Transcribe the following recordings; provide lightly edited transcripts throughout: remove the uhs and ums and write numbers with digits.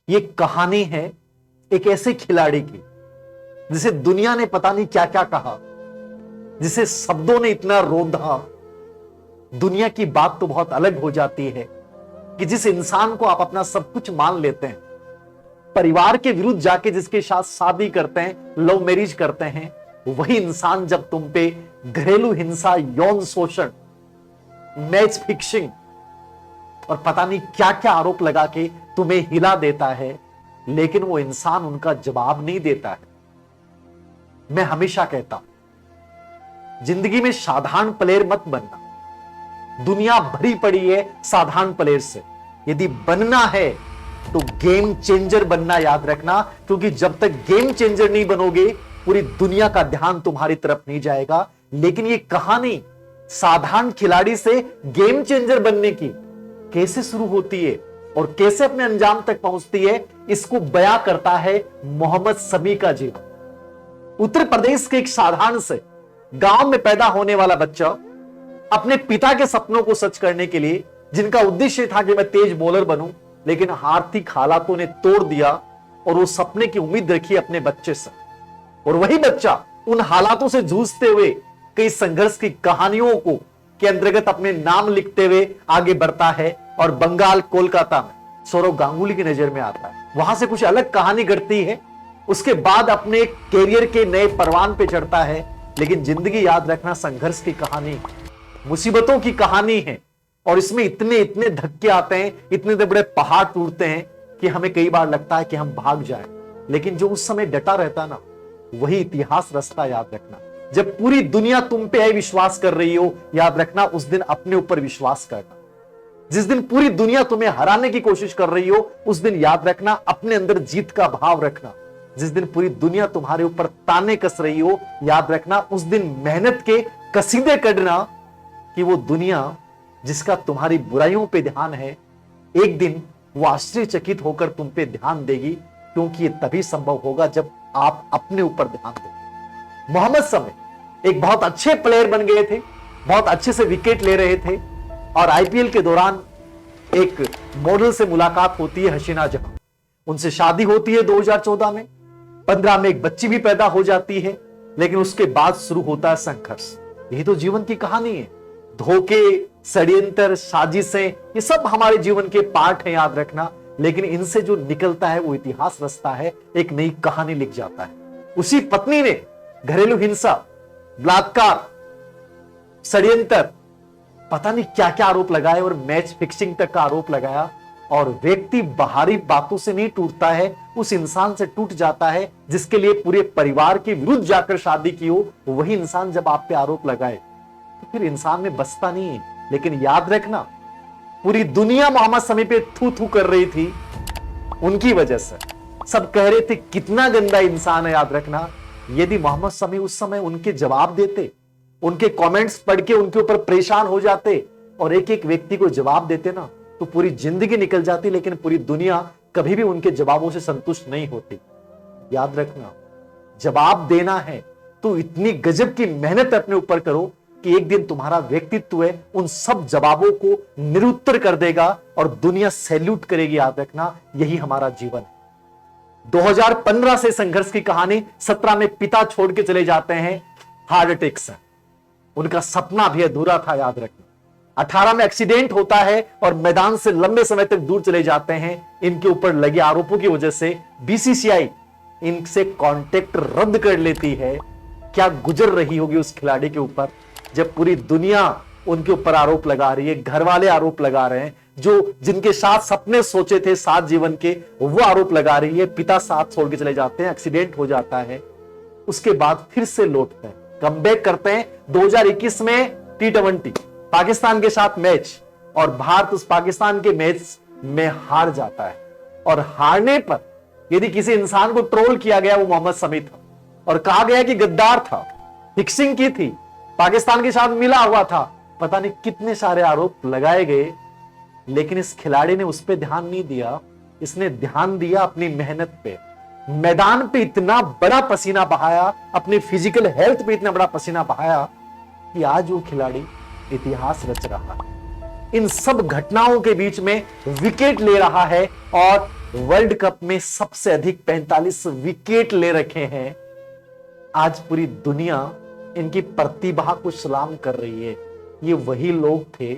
ये कहानी है एक ऐसे खिलाड़ी की जिसे दुनिया ने पता नहीं क्या क्या कहा, जिसे शब्दों ने इतना रोंधा। दुनिया की बात तो बहुत अलग हो जाती है कि जिस इंसान को आप अपना सब कुछ मान लेते हैं, परिवार के विरुद्ध जाके जिसके साथ शादी करते हैं, लव मैरिज करते हैं, वही इंसान जब तुम पे घरेलू हिंसा, यौन शोषण, मैच फिक्सिंग और पता नहीं क्या क्या आरोप लगा के तुम्हें हिला देता है, लेकिन वो इंसान उनका जवाब नहीं देता है। मैं हमेशा कहता हूं, जिंदगी में साधारण प्लेयर मत बनना। दुनिया भरी पड़ी है साधारण प्लेयर से। यदि बनना है तो गेम चेंजर बनना याद रखना, क्योंकि जब तक गेम चेंजर नहीं बनोगे पूरी दुनिया का ध्यान तुम्हारी तरफ नहीं जाएगा। लेकिन ये कहानी साधारण खिलाड़ी से गेम चेंजर बनने की कैसे शुरू होती है और कैसे अपने अंजाम तक पहुंचती है, इसको बयां करता है मोहम्मद शमी का जीवन। उत्तर प्रदेश के एक साधारण से गांव में पैदा होने वाला बच्चा अपने पिता के सपनों को सच करने के लिए, जिनका उद्देश्य था कि मैं तेज बॉलर बनूं, लेकिन आर्थिक हालातों ने तोड़ दिया और वो सपने की उम्मीद रखी अपने बच्चे से। और वही बच्चा उन हालातों से जूझते हुए कई संघर्ष की कहानियों को के अंतर्गत अपने नाम लिखते हुए आगे बढ़ता है और बंगाल, कोलकाता में सौरव गांगुली की नजर में आता है। वहां से कुछ अलग कहानी घटती है। उसके बाद अपने कैरियर के नए परवान पे चढ़ता है। लेकिन जिंदगी याद रखना संघर्ष की कहानी, मुसीबतों की कहानी है। और इसमें इतने इतने धक्के आते हैं, इतने बड़े पहाड़ टूटते हैं कि हमें कई बार लगता है कि हम भाग जाएं। लेकिन जो उस समय डटा रहता ना, वही इतिहास रचता। याद रखना, जब पूरी दुनिया तुम पे विश्वास कर रही हो, याद रखना उस दिन अपने ऊपर विश्वास करना। जिस दिन पूरी दुनिया तुम्हें हराने की कोशिश कर रही हो, उस दिन याद रखना अपने अंदर जीत का भाव रखना। जिस दिन पूरी दुनिया तुम्हारे ऊपर ताने कस रही हो, याद रखना उस दिन मेहनत के कसीदे करना कि वो दुनिया जिसका तुम्हारी बुराइयों पे ध्यान है, एक दिन वो आश्चर्यचकित होकर तुम पे ध्यान देगी, क्योंकि ये तभी संभव होगा जब आप अपने ऊपर ध्यान दें। मोहम्मद शमी एक बहुत अच्छे प्लेयर बन गए थे, बहुत अच्छे से विकेट ले रहे थे और आईपीएल के दौरान एक मॉडल से मुलाकात होती है, हसीना जहां। उनसे शादी होती है 2014 में। 15 में एक बच्ची भी पैदा हो जाती है। लेकिन उसके बाद शुरू होता है संघर्ष। यही तो जीवन की कहानी है। धोखे, षड्यंत्र, साजिशें, ये सब हमारे जीवन के पार्ट हैं, याद रखना। लेकिन इनसे जो निकलता है वो इतिहास रचता है, एक नई कहानी लिख जाता है। उसी पत्नी ने घरेलू हिंसा, बलात्कार, षड्यंत्र, पता नहीं क्या क्या आरोप लगाए और मैच फिक्सिंग तक का आरोप लगाया। और व्यक्ति बाहरी बातों से नहीं टूटता है, उस इंसान से टूट जाता है जिसके लिए पूरे परिवार के विरुद्ध जाकर शादी की हो। वही इंसान जब आप पे आरोप लगाए तो फिर इंसान में बचता नहीं है। लेकिन याद रखना, पूरी दुनिया मोहम्मद शमी पे थू थू कर रही थी उनकी वजह से। सब कह रहे थे कितना गंदा इंसान है। याद रखना, यदि मोहम्मद शमी उस समय उनके जवाब देते, उनके कमेंट्स पढ़ के उनके ऊपर परेशान हो जाते और एक एक व्यक्ति को जवाब देते ना, तो पूरी जिंदगी निकल जाती। लेकिन पूरी दुनिया कभी भी उनके जवाबों से संतुष्ट नहीं होती। याद रखना, जवाब देना है तो इतनी गजब की मेहनत अपने ऊपर करो कि एक दिन तुम्हारा व्यक्तित्व है उन सब जवाबों को निरुत्तर कर देगा और दुनिया सैल्यूट करेगी। याद रखना, यही हमारा जीवन है। 2015 से संघर्ष की कहानी। 17 में पिता छोड़ के चले जाते हैं हार्ट अटैक से। उनका सपना भी अधूरा था। याद रखना, 18 में एक्सीडेंट होता है और मैदान से लंबे समय तक दूर चले जाते हैं। इनके ऊपर लगे आरोपों की वजह से बीसीसीआई इनसे कॉन्ट्रैक्ट रद्द कर लेती है। क्या गुजर रही होगी उस खिलाड़ी के ऊपर, जब पूरी दुनिया उनके ऊपर आरोप लगा रही है, घर वाले आरोप लगा रहे हैं, जो जिनके साथ सपने सोचे थे साथ जीवन के, वो आरोप लगा रही है। पिता साथ छोड़ के चले जाते हैं, एक्सीडेंट हो जाता है। उसके बाद फिर से लौटते हैं, कमबैक करते हैं। 2021 में T20 पाकिस्तान के साथ मैच, और भारत उस पाकिस्तान के मैच में हार जाता है। और हारने पर यदि किसी इंसान को ट्रोल किया गया, वो मोहम्मद शमी था और कहा गया कि गद्दार था, फिक्सिंग की थी, पाकिस्तान के साथ मिला हुआ था, पता नहीं कितने सारे आरोप लगाए गए। लेकिन इस खिलाड़ी ने उस पर ध्यान नहीं दिया। इसने ध्यान दिया अपनी मेहनत पे। मैदान पे इतना बड़ा पसीना बहाया, अपने फिजिकल हेल्थ पे इतना बड़ा पसीना बहाया कि आज वो खिलाड़ी इतिहास रच रहा है। इन सब घटनाओं के बीच में विकेट ले रहा है और वर्ल्ड कप में सबसे अधिक 45 विकेट ले रखे हैं। आज पूरी दुनिया इनकी प्रतिभा को सलाम कर रही है। ये वही लोग थे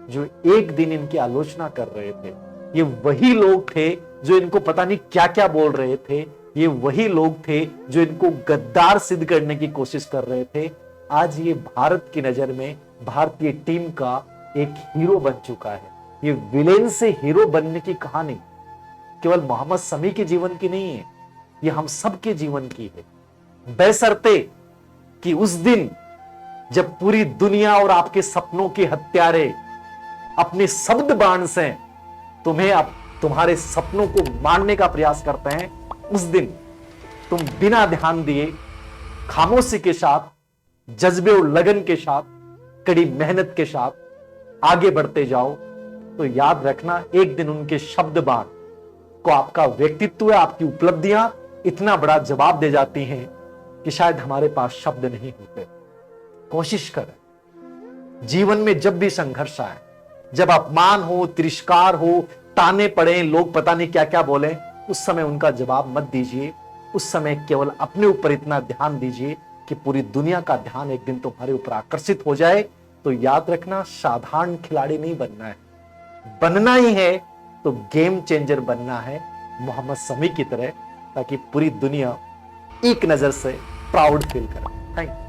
जो एक दिन इनकी आलोचना कर रहे थे। ये वही लोग थे जो इनको पता नहीं क्या क्या बोल रहे थे। ये वही लोग थे जो इनको गद्दार सिद्ध करने की कोशिश कर रहे थे। आज ये भारत की नजर में भारतीय टीम का एक हीरो बन चुका है। ये विलेन से हीरो बनने की कहानी केवल मोहम्मद शमी के जीवन की नहीं है, ये हम सब के जीवन की है। बशर्ते कि उस दिन जब पूरी दुनिया और आपके सपनों के हत्यारे अपने शब्द बाण से तुम्हारे सपनों को मारने का प्रयास करते हैं, उस दिन तुम बिना ध्यान दिए खामोशी के साथ, जज्बे और लगन के साथ, कड़ी मेहनत के साथ आगे बढ़ते जाओ तो याद रखना एक दिन उनके शब्द बाण को आपका व्यक्तित्व, आपकी उपलब्धियां इतना बड़ा जवाब दे जाती हैं कि शायद हमारे पास शब्द नहीं होते। कोशिश करें जीवन में जब भी संघर्ष आए, जब अपमान हो, तिरस्कार हो, ताने पड़े, लोग पता नहीं क्या क्या बोले, उस समय उनका जवाब मत दीजिए। उस समय केवल अपने ऊपर इतना ध्यान दीजिए कि पूरी दुनिया का ध्यान एक दिन तुम्हारे ऊपर आकर्षित हो जाए। तो याद रखना, साधारण खिलाड़ी नहीं बनना है, बनना ही है तो गेम चेंजर बनना है, मोहम्मद शमी की तरह, ताकि पूरी दुनिया एक नजर से प्राउड फील करे। Thank you.